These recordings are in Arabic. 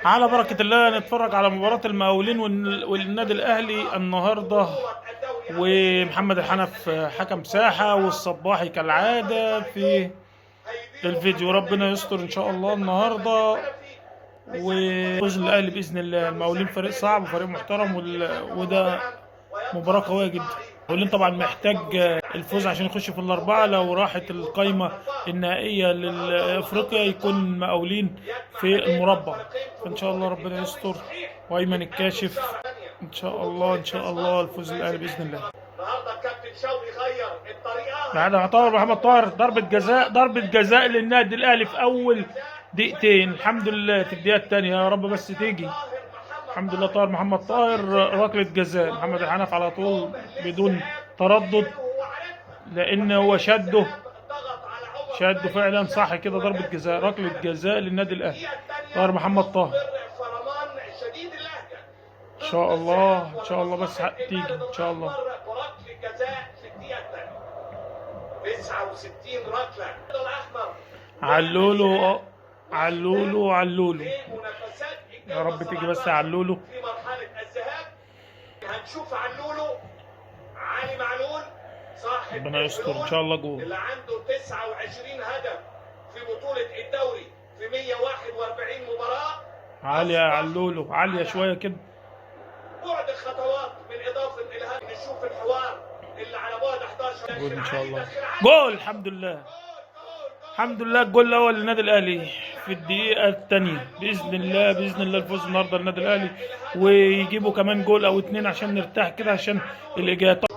على بركة الله نتفرج على مباراة المقاولين والنادي الأهلي النهاردة. ومحمد الحنف حكم ساحة، والصباحي كالعادة في الفيديو. ربنا يستر إن شاء الله النهاردة وفوز الأهلي بإذن الله. المقاولين فريق صعب وفريق محترم، وده مباراة قوية جدا. المقاولين طبعا محتاج الفوز عشان يخش في الأربعة. لو راحت القايمة النهائية لأفريقيا يكون المقاولين في المربع. فإن شاء الله ربنا يستر وأيمن الكاشف إن شاء الله الفوز الأهلي بإذن الله. النهارده الكابتن شوقي غير الطريقه بعد عطار محمد طاهر ضربة جزاء للنادي الأهلي في أول دقيقتين. الحمد لله في الدقيقة الثانية، يا رب بس تيجي. الحمد لله طاهر محمد طاهر ركلة جزاء. محمد الحنف على طول بدون تردد، لأن هو شده فعلا صح كده. ضربة جزاء، ركلة جزاء للنادي الأهلي. طاهر محمد طاهر إن شاء الله بس حق تيجي إن شاء الله. 69 ركله الاحمر علولو يا رب تيجي بس علولو. في مرحله الذهاب هنشوف علي معلول صاحب ربنا يستر ان شاء الله جول، اللي عنده 29 هدف في بطوله الدوري في 141 مباراه. عاليه علولو، عاليه شويه كده. بعد خطوات من اضافه الهدف. نشوف الحوار اللي على بعد 11 جول ان شاء الله. جول الحمد لله الجول الاول للنادي الاهلي في الدقيقه الثانيه. باذن الله الفوز النهارده للنادي الاهلي، ويجيبوا كمان جول او اتنين عشان نرتاح كده عشان الاجابه.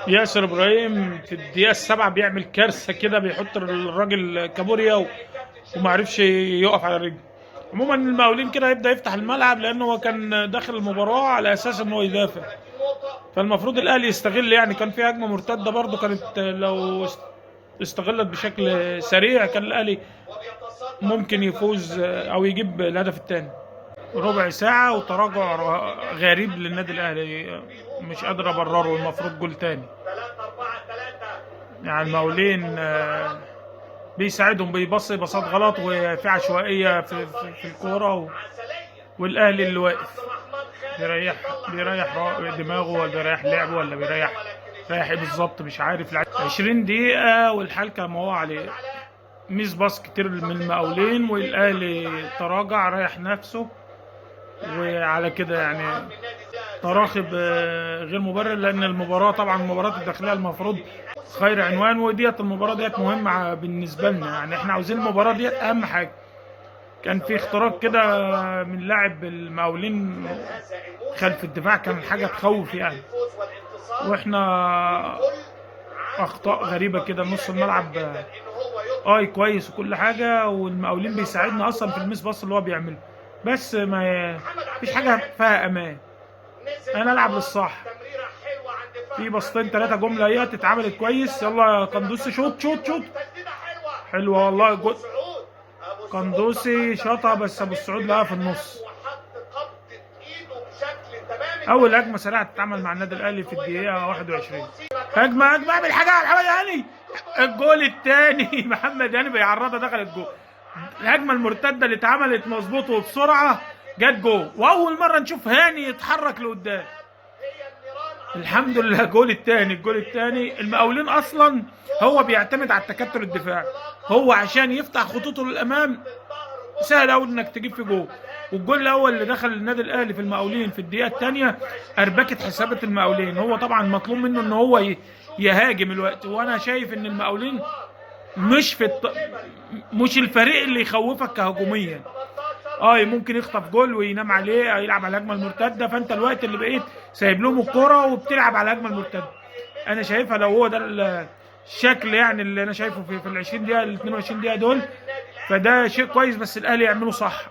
ياسر ابراهيم في الدقيقه السابعه بيعمل كارثه كده، بيحط الراجل كابوريا ومعرفش يقف على رجله. عموما المقاولين كده هيبدا يفتح الملعب، لانه هو كان داخل المباراه على اساس ان هو يدافع، فالمفروض الاهلي يستغل. يعني كان في هجمه مرتده برده، كانت لو استغلت بشكل سريع كان الاهلي ممكن يفوز او يجيب الهدف الثاني. ربع ساعه وتراجع غريب للنادي الاهلي، مش قادر ابرره. المفروض جول تاني. يعني المقاولين بيساعدهم، بيبصي باصات غلط وفي عشوائيه في الكوره، والاهلي اللي واقف بيريح دماغه، ولا بيريح لعبه، ولا بيريح ايه بالظبط مش عارف. 20 دقيقه والحال ما هو عليه. ميس باص كتير من المقاولين، والاهلي تراجع ريح نفسه، وعلى كده يعني تراخب غير مبرر. لان المباراه طبعا المباراه الداخليه المفروض خير عنوان، وديت المباراه ديت مهمه بالنسبه لنا. يعني احنا عاوزين المباراه ديت اهم حاجه. كان في اختراق كده من لاعب المقاولين خلف الدفاع، كان حاجه تخوف يعني. واحنا اخطاء غريبه كده. نص الملعب كويس وكل حاجه، والمقاولين بيساعدنا اصلا في الميس باص اللي هو بيعمله، بس ما فيش حاجه فيها امان. انا العب للصح. في باصتين ثلاثه جمله اهي اتعملت كويس. يلا يا قندوسي شوط حلوه والله. قندوسي شاطها، بس ابو السعود لقاها في النص. اول هجمه سريعه تتعمل مع النادي الاهلي في الدقيقه 21. هجمه اعمل حاجه على محمد هاني. الجول الثاني محمد هاني بيعرضها دخل الجول. الهجمه المرتده اللي اتعملت مظبوط وبسرعه جت جول، واول مره نشوف هاني يتحرك لقدام. الحمد لله. الجول الثاني المقاولين اصلا هو بيعتمد على التكتل الدفاعي. هو عشان يفتح خطوطه للامام سهل قوي انك تجيب في جول. والجول الاول اللي دخل النادي الاهلي في المقاولين في الدقيقه الثانيه اربكت حسابات المقاولين. هو طبعا مطلوب منه ان هو يهاجم الوقت، وانا شايف ان المقاولين مش الفريق اللي يخوفك كهجوميا. ممكن يخطف جول وينام عليه، يلعب على الهجمه المرتده، فانت الوقت اللي بقيت سايب لهم الكوره وبتلعب على الهجمه المرتده. انا شايفها لو هو ده الشكل يعني اللي انا شايفه في ال 20 دقيقه ال 22 دقيقه دول، فده شيء كويس. بس الاهلي يعمله صح.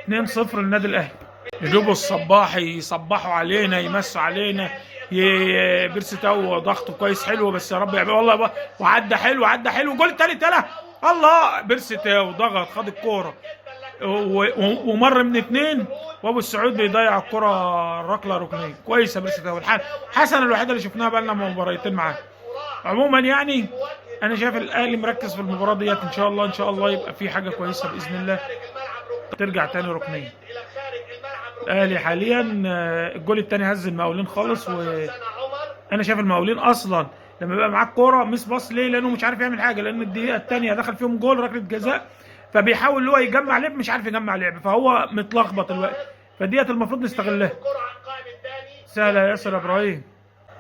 2-0 للنادي الاهلي. يجيبوا الصباحي يصبحوا علينا، يمسوا علينا. بيرسي تاو ضغطه كويس حلو، بس يا رب يعمل والله. وعدى حلو جول الثالث. الله بيرسي تاو ضغط، خد الكوره ومر من اتنين، وابو السعود بيضيع الكره ركله ركنيه كويسه. بيرسي تاو حسن الوحيده اللي شفناها بقى لنا مباراتين معاه. عموما يعني انا شايف الاهلي مركز في المباراه ديت. ان شاء الله يبقى في حاجه كويسه باذن الله. ترجع تاني ركنيه. الاهلي حاليا الجول التاني هز المقاولين خالص، وانا شايف المقاولين اصلا لما بيبقى معاك كوره مس باص ليه؟ لانه مش عارف يعمل حاجه، لان الدقيقه الثانيه دخل فيهم جول ركله جزاء، فبيحاول اللي هو يجمع لعب، مش عارف يجمع لعب، فهو متلخبط الوقت، فديت المفروض نستغلها. سهله يا ياسر ابراهيم،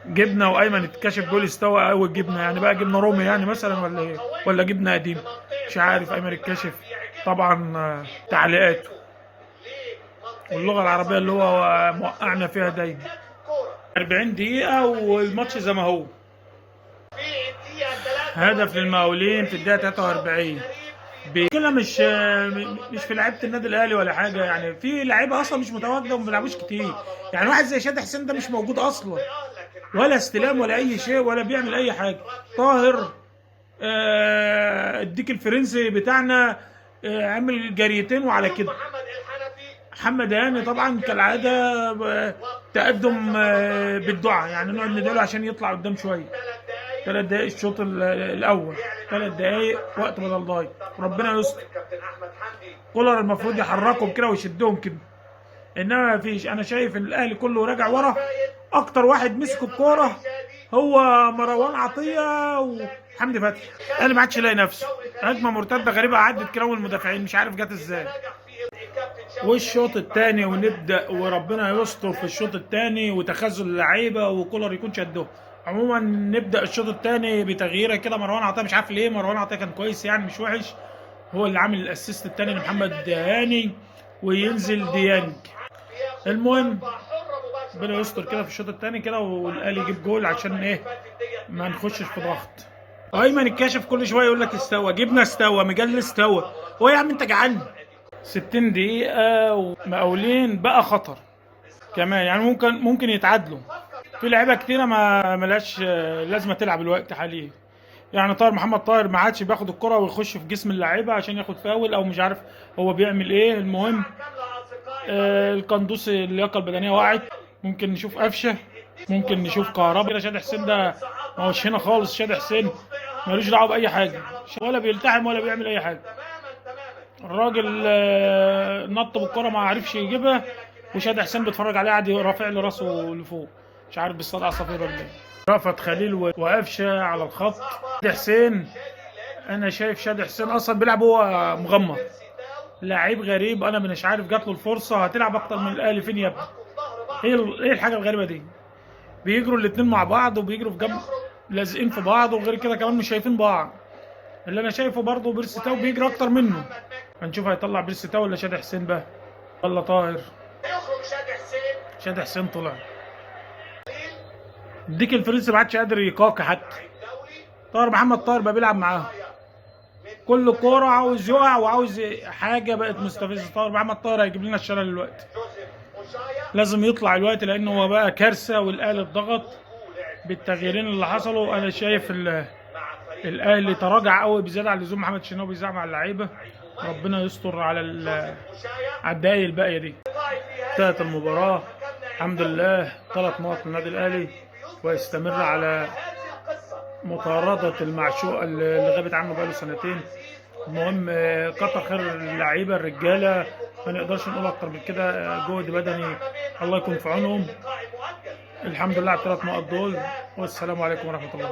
جبنه وايمن اتكشف جول استوى قوي الجبنه، يعني بقى جبنه رومي يعني مثلا ولا ايه؟ ولا جبنه قديم؟ مش عارف. ايمن اتكشف طبعا تعليقاته واللغه العربيه اللي هو موقعنا فيها دايما. 40 دقيقه والماتش زي ما هو. هدف للمقاولين في الدقيقه 43. كده مش في لعيبه النادي الاهلي ولا حاجه، يعني في لعيبه اصلا مش متواجده وما بيلعبوش كتير، يعني واحد زي شادي حسين ده مش موجود اصلا، ولا استلام ولا اي شيء ولا بيعمل اي حاجه. طاهر الديك الفرنسي بتاعنا عمل جريتين وعلى كده. محمد هاني طبعا كالعاده تقدم بالدعاء، يعني نقعد ندعله عشان يطلع قدام شويه. 3 دقايق الشوط الاول، 3 دقايق وقت بدل ضايع، ربنا يستر. كولر المفروض يحركهم كده ويشدهم كده، انما مفيش. انا شايف الاهلي كله راجع ورا، اكتر واحد مسك الكوره هو مروان عطيه وحمدي فتحي. الاهلي ما عادش لاقي نفسه، هجمه مرتده غريبه عدت كده المدافعين مش عارف جت ازاي. والشوط الثاني ونبدا وربنا يستر في الشوط الثاني وتخاذل اللعيبه وكولر يكون شدهم. عموما نبدا الشوط الثاني بتغييره كده. مروان عطيه مش عارف ليه، مروان عطيه كان كويس يعني مش وحش، هو اللي عامل الاسيست الثاني لمحمد هاني وينزل ديانج. المهم ربنا يستر كده في الشوط الثاني كده والاهلي يجيب جول عشان ايه ما نخشش في ضغط. ايمن الكاشف كل شويه يقول لك استوى، جبنا استوى، مجل استوى، هو يا عم انت جعان؟ 60 دقيقه ومقاولين بقى خطر كمان، يعني ممكن يتعادلوا. في لعيبه كتيره ما ملهاش لازمه تلعب الوقت حاليا، يعني محمد طاهر ما عادش بياخد الكره ويخش في جسم اللعيبه عشان ياخد فاول او مش عارف هو بيعمل ايه. المهم القندوسي اللياقه البدنيه وقعت، ممكن نشوف قفشه، ممكن نشوف كهربا. شادي حسين ده ما هوش هنا خالص، شادي حسين ملوش دعوه باي حاجه، ولا بيلتحم ولا بيعمل اي حاجه. الراجل نط بالكره ما عرفش يجيبها، وشادي حسين بيتفرج عليه قاعد رافع له راسه لفوق، مش عارف بيصطاد عصافير ولا ايه. رأفت خليل وقفشه على الخط. شادي حسين انا شايف شادي حسين اصلا بيلعب هو مغمض، لعيب غريب، انا مش عارف جات له الفرصه هتلعب اكتر من الاهلي فين يا ابني؟ ايه الحاجه الغريبه دي؟ بيجروا الاثنين مع بعض وبيجروا في جنب لازقين في بعض، وغير كده كمان مش شايفين بعض. اللي انا شايفه برضه بيرسي تاو بيجري اكتر منه. هنشوف هيطلع بيرسي تاو ولا شادي حسين بقى ولا طاهر. شادي حسين طلع. الديك الفرنسي ما عادش قادر يقاك حتى. محمد طاهر بقى بيلعب معاه، كل كوره عاوز يقع وعاوز حاجه، بقت مستفزه. محمد طاهر هيجيب لنا الشلل الوقت، لازم يطلع الوقت لان هو بقى كارثه، والاهلي اتضغط بالتغييرين اللي حصلوا. انا شايف الاهلي تراجع قوي بزياده عن اللزوم. محمد شناوي بيزعق مع اللعيبه، ربنا يستر على الدقايق الباقيه دي. انتهت المباراه الحمد لله، 3 نقط للنادي الاهلي، ويستمر على مطاردة المعشوق اللي غابت عنه بقاله سنتين. المهم كتر خير اللعيبه الرجاله، ما نقدرش نقول اكتر من كده، جهد بدني الله يكون في عونهم. الحمد لله على ال3 نقط دول، والسلام عليكم ورحمه الله.